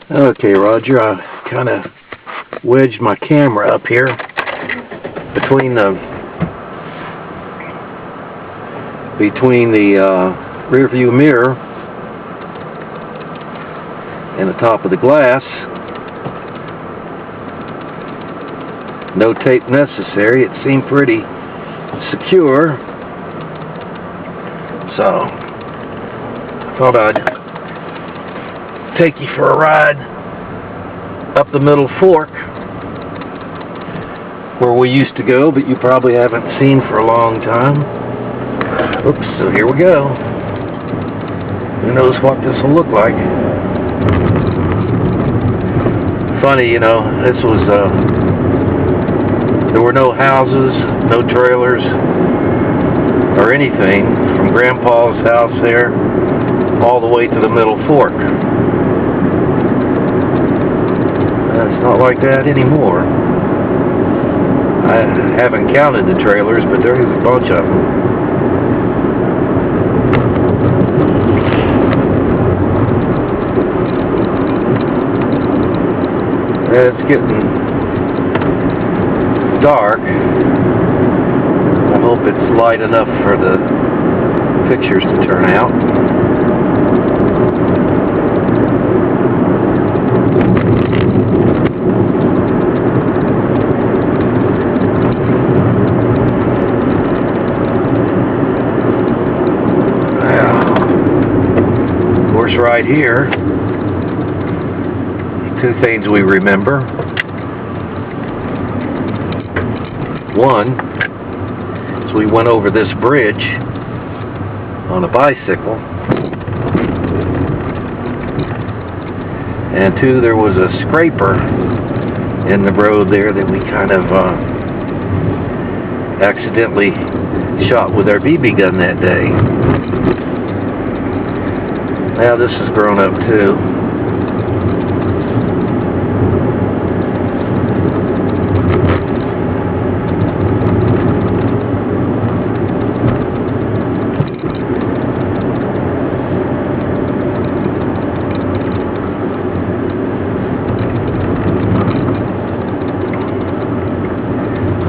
Okay, Roger, I kind of wedged my camera up here between the rear view mirror and the top of the glass. No tape necessary. It seemed pretty secure, so I thought I'd take you for a ride up the Middle Fork where we used to go, but you probably haven't seen for a long time. Oops, so here we go. Who knows what this will look like. Funny, you know, this was there were no houses, no trailers or anything from Grandpa's house there all the way to the Middle Fork. It's not like that anymore. I haven't counted the trailers, but there's a bunch of them. It's getting dark. I hope it's light enough for the pictures to turn out. Right here, two things we remember. One is we went over this bridge on a bicycle, and two, there was a scraper in the road there that we kind of accidentally shot with our BB gun that day. Now this is grown up too.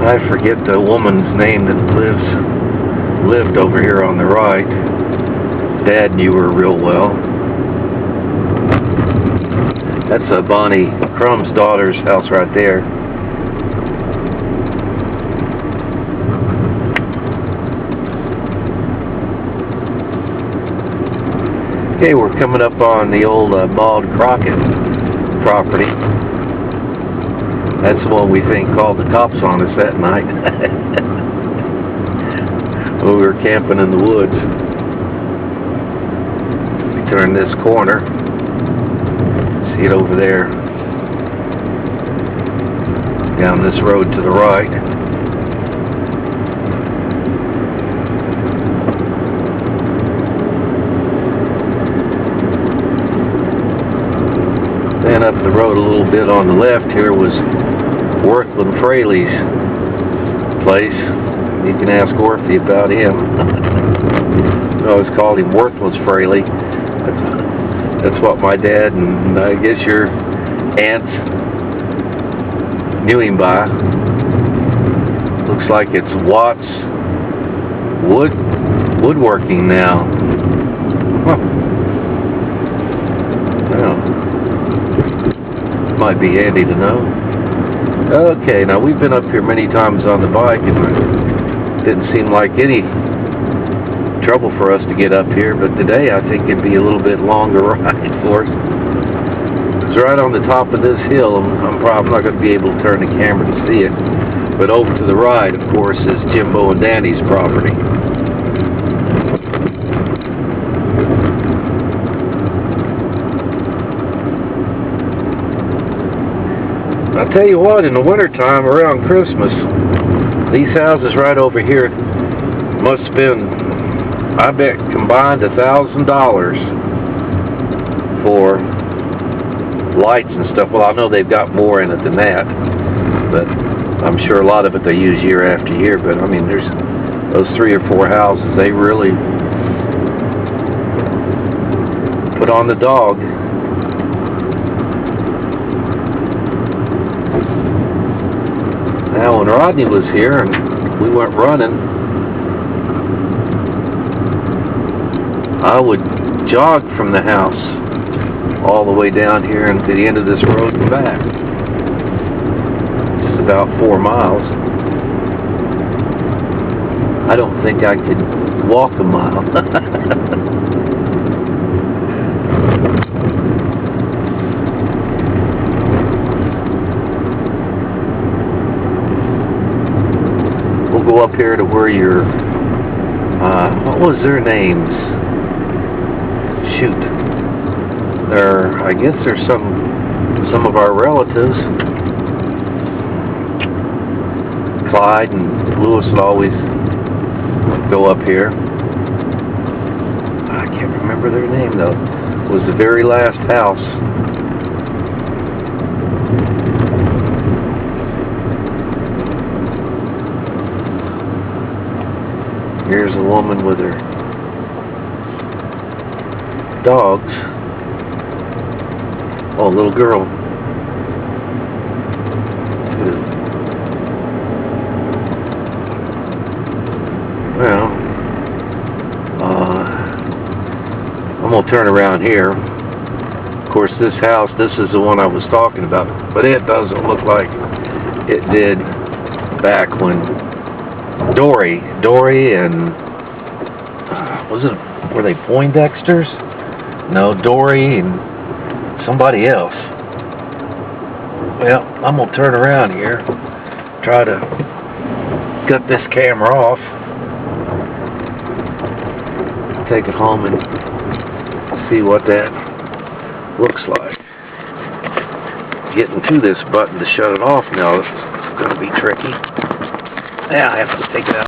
I forget the woman's name that lived over here on the right. Dad knew her real well. That's Bonnie Crumb's daughter's house right there. Okay, we're coming up on the old Maud Crockett property. That's the one we think called the cops on us that night. When we were camping in the woods. Turn this corner, see it over there, down this road to the right. Then up the road a little bit on the left here was Worthland Fraley's place. You can ask Orphy about him. I always called him Worthless Fraley. That's what my dad and I guess your aunts knew him by. Looks like it's Watts Woodworking now. Huh. Well, might be handy to know. Okay, now we've been up here many times on the bike and it didn't seem like any trouble for us to get up here, but today I think it'd be a little bit longer ride for us. It's right on the top of this hill. I'm probably not going to be able to turn the camera to see it, but over to the right, of course, is Jimbo and Danny's property. I'll tell you what, in the wintertime around Christmas, these houses right over here must spend, I bet, combined $1,000 for lights and stuff. Well, I know they've got more in it than that, but I'm sure a lot of it they use year after year. But I mean, there's those 3 or 4 houses they really put on the dog. Now, when Rodney was here and we went running, I would jog from the house all the way down here and to the end of this road and back. Just about 4 miles. I don't think I could walk a mile. We'll go up here to where your, what was their names? Shoot. I guess there's some of our relatives. Clyde and Lewis would always go up here. I can't remember their name though. It was the very last house. Here's a woman with her dogs. Oh, little girl. Well, I'm going to turn around here. Of course, this house, this is the one I was talking about, but it doesn't look like it did back when Dory and, were they Poindexters? No, Dory and somebody else. Well, I'm going to turn around here, try to cut this camera off, take it home and see what that looks like. Getting to this button to shut it off now is going to be tricky. Yeah, I have to take it out.